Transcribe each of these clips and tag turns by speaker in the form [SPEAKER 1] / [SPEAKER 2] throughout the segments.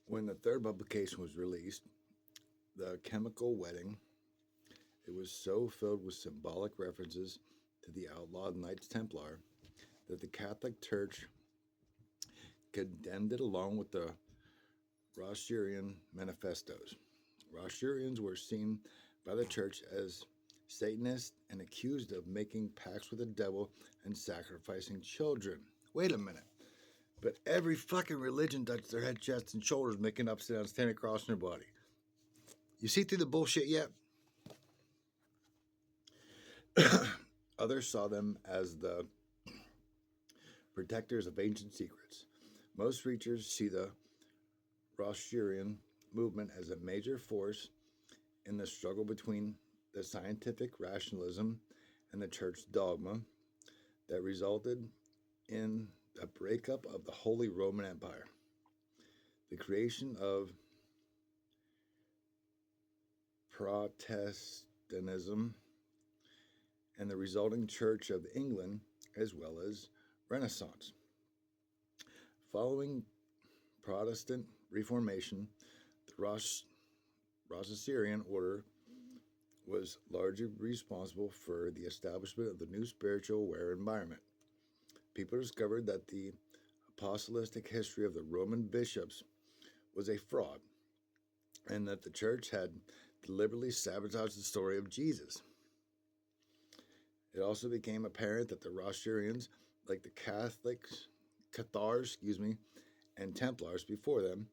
[SPEAKER 1] When the third publication was released, The Chemical Wedding, it was so filled with symbolic references to the outlawed Knights Templar that the Catholic Church condemned it along with the Rosarian manifestos. Rosarians were seen by the church as Satanists and accused of making pacts with the devil and sacrificing children. Wait a minute. But every fucking religion touches their head, chest, and shoulders, making upside down, standing across in their body. You see through the bullshit yet? Others saw them as the protectors of ancient secrets. Most researchers see the Rosarian movement as a major force in the struggle between the scientific rationalism and the church dogma that resulted in the breakup of the Holy Roman Empire, the creation of Protestantism, and the resulting Church of England, as well as Renaissance. Following Protestant Reformation, the Rosicrucian order was largely responsible for the establishment of the new spiritual aware environment. People discovered that the apostolic history of the Roman bishops was a fraud and that the church had deliberately sabotaged the story of Jesus. It also became apparent that the Rosarians, like the Cathars, and Templars before them,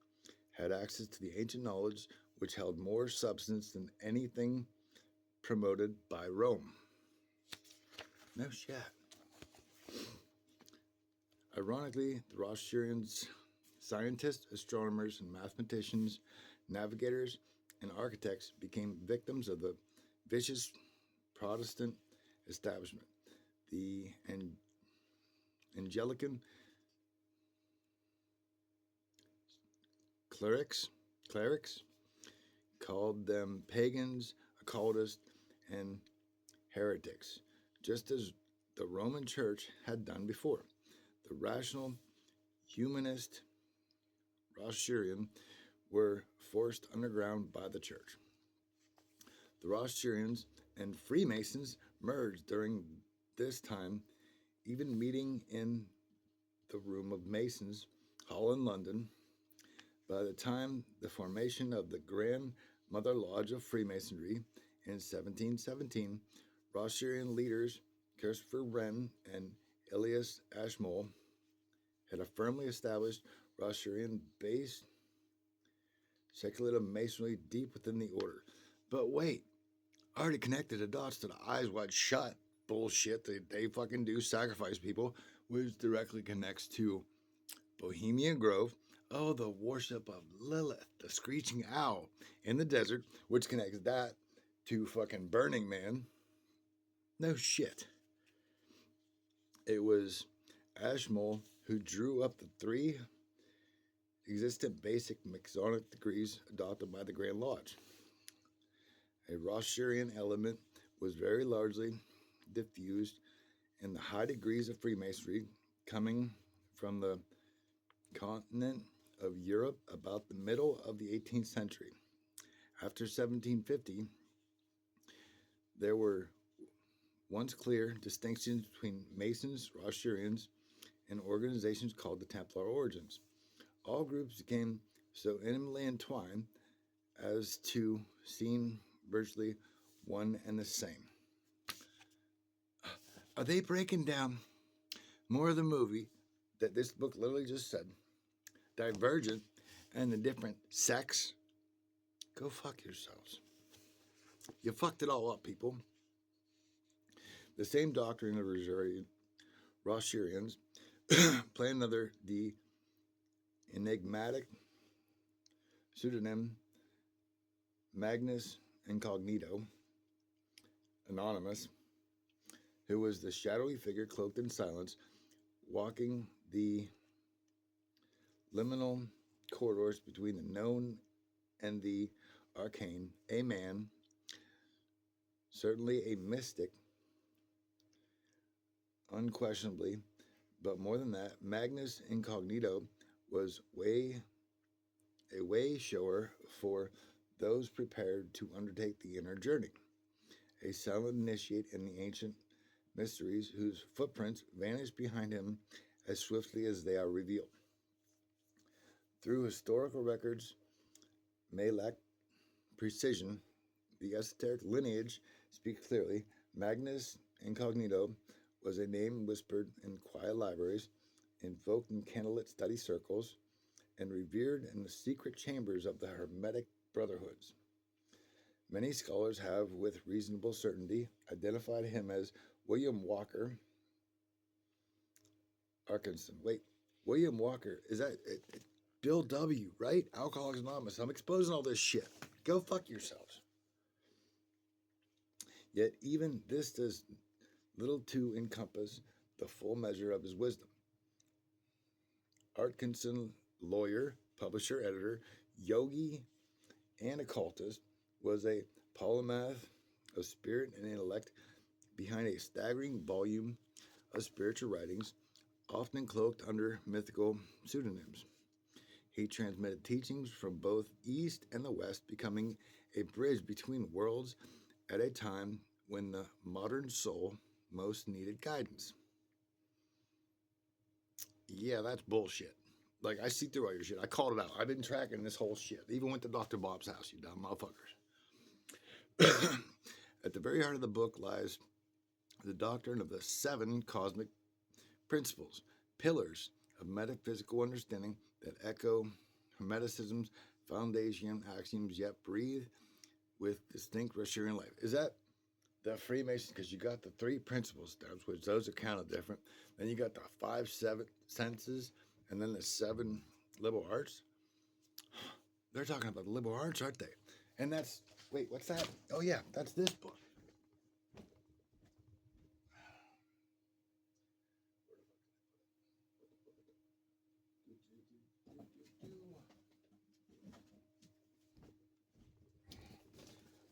[SPEAKER 1] had access to the ancient knowledge which held more substance than anything promoted by Rome. No shit. Ironically, the Rosarians, scientists, astronomers, and mathematicians, navigators, and architects became victims of the vicious Protestant establishment. The Anglican clerics called them pagans, occultists, and heretics, just as the Roman Church had done before. The rational, humanist Rosarian were forced underground by the church. The Rosarians and Freemasons merged during this time, even meeting in the Room of Masons Hall in London. By the time the formation of the Grand Mother Lodge of Freemasonry in 1717, Rosarian leaders Christopher Wren and Elias Ashmole had a firmly established Rosarian-based speculative masonry deep within the order. But wait, I already connected the dots to the eyes wide shut bullshit that they fucking do, sacrifice people, which directly connects to Bohemian Grove. Oh, the worship of Lilith, the screeching owl in the desert, which connects that to fucking Burning Man. No shit. It was Ashmole who drew up the three existent basic Masonic degrees adopted by the Grand Lodge. A Rosarian element was very largely diffused in the high degrees of Freemasonry coming from the continent of Europe about the middle of the 18th century. After 1750, there were once clear distinctions between Masons, Rosarians, and organizations called the Templar Origins. All groups became so intimately entwined as to seem virtually one and the same. Are they breaking down more of the movie that this book literally just said? Divergent and the different sects? Go fuck yourselves. You fucked it all up, people. The same doctrine of Rosarians play another the enigmatic pseudonym Magnus Incognito, Anonymous, who was the shadowy figure cloaked in silence, walking the liminal corridors between the known and the arcane, a man, certainly a mystic, unquestionably, but more than that, Magnus Incognito was way a way shower for those prepared to undertake the inner journey, a silent initiate in the ancient mysteries whose footprints vanish behind him as swiftly as they are revealed. Through historical records may lack precision, the esoteric lineage speaks clearly. Magnus Incognito was a name whispered in quiet libraries, invoked in candlelit study circles, and revered in the secret chambers of the Hermetic Brotherhoods. Many scholars have, with reasonable certainty, identified him as William Walker Atkinson. Wait, William Walker, is that Bill W., right? Alcoholics Anonymous. I'm exposing all this shit. Go fuck yourselves. Yet even this does little to encompass the full measure of his wisdom. Atkinson, lawyer, publisher, editor, yogi, and occultist, was a polymath of spirit and intellect behind a staggering volume of spiritual writings, often cloaked under mythical pseudonyms. He transmitted teachings from both East and the West, becoming a bridge between worlds at a time when the modern soul most needed guidance. Yeah, that's bullshit. Like, I see through all your shit. I called it out. I've been tracking this whole shit. I even went to Dr. Bob's house, you dumb motherfuckers. At the very heart of the book lies the doctrine of the 7 cosmic principles, pillars of metaphysical understanding that echo Hermeticism's foundation axioms, yet breathe with distinct Rosarian life. Is that the Freemasons? Because you got the 3 principal steps, which those are kind of different. Then you got the 5 senses, and then the 7 liberal arts. They're talking about the liberal arts, aren't they? And that's, wait, what's that? Oh yeah, that's this book.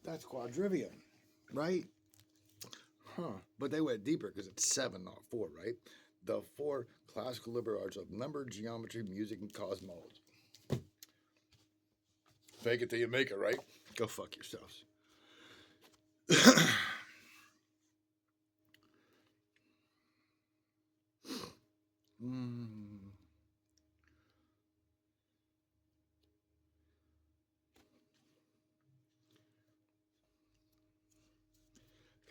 [SPEAKER 1] That's Quadrivium, right? Huh. But they went deeper because it's 7, not 4, right? The 4 classical liberal arts of number, geometry, music, and cosmology. Fake it till you make it, right? Go fuck yourselves.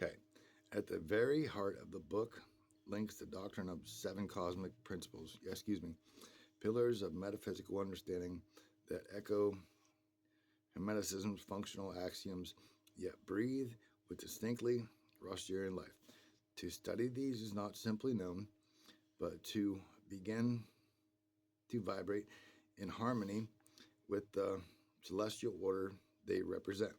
[SPEAKER 1] Okay. At the very heart of the book links the doctrine of 7 cosmic principles, pillars of metaphysical understanding that echo Hermeticism's functional axioms, yet breathe with distinctly Rosarian life. To study these is not simply known, but to begin to vibrate in harmony with the celestial order they represent.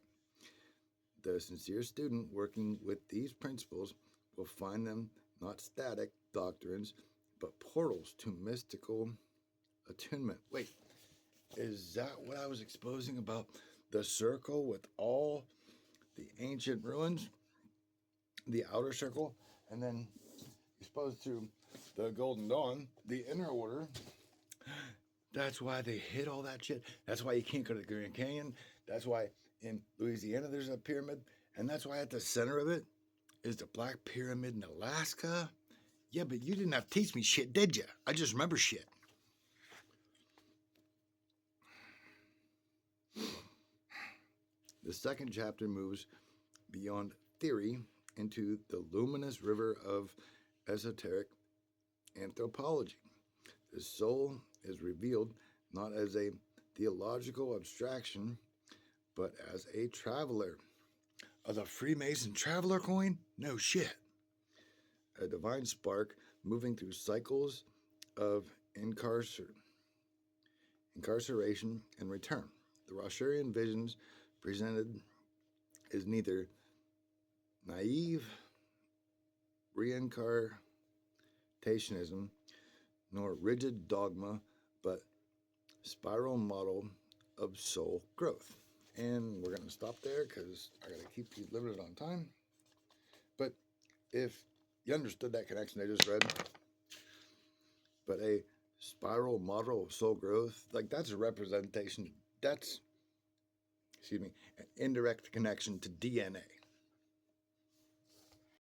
[SPEAKER 1] The sincere student working with these principles will find them not static doctrines, but portals to mystical attunement. Wait, is that what I was exposing about the circle with all the ancient ruins? The outer circle, and then exposed to the Golden Dawn, the inner order. That's why they hid all that shit. That's why you can't go to the Grand Canyon. That's why in Louisiana there's a pyramid. And that's why at the center of it is the Black Pyramid in Alaska. Yeah, but you didn't have to teach me shit, did you? I just remember shit. The second chapter moves beyond theory into the luminous river of esoteric anthropology. The soul is revealed not as a theological abstraction, but as a traveler. The Freemason traveler coin? No shit. A divine spark moving through cycles of incarceration and return. The Rosarian visions presented is neither naive reincarnationism nor rigid dogma, but spiral model of soul growth. And we're going to stop there because I got to keep you limited on time. But if you understood that connection I just read, but a spiral model of soul growth, like that's a representation That's, excuse me, an indirect connection to DNA.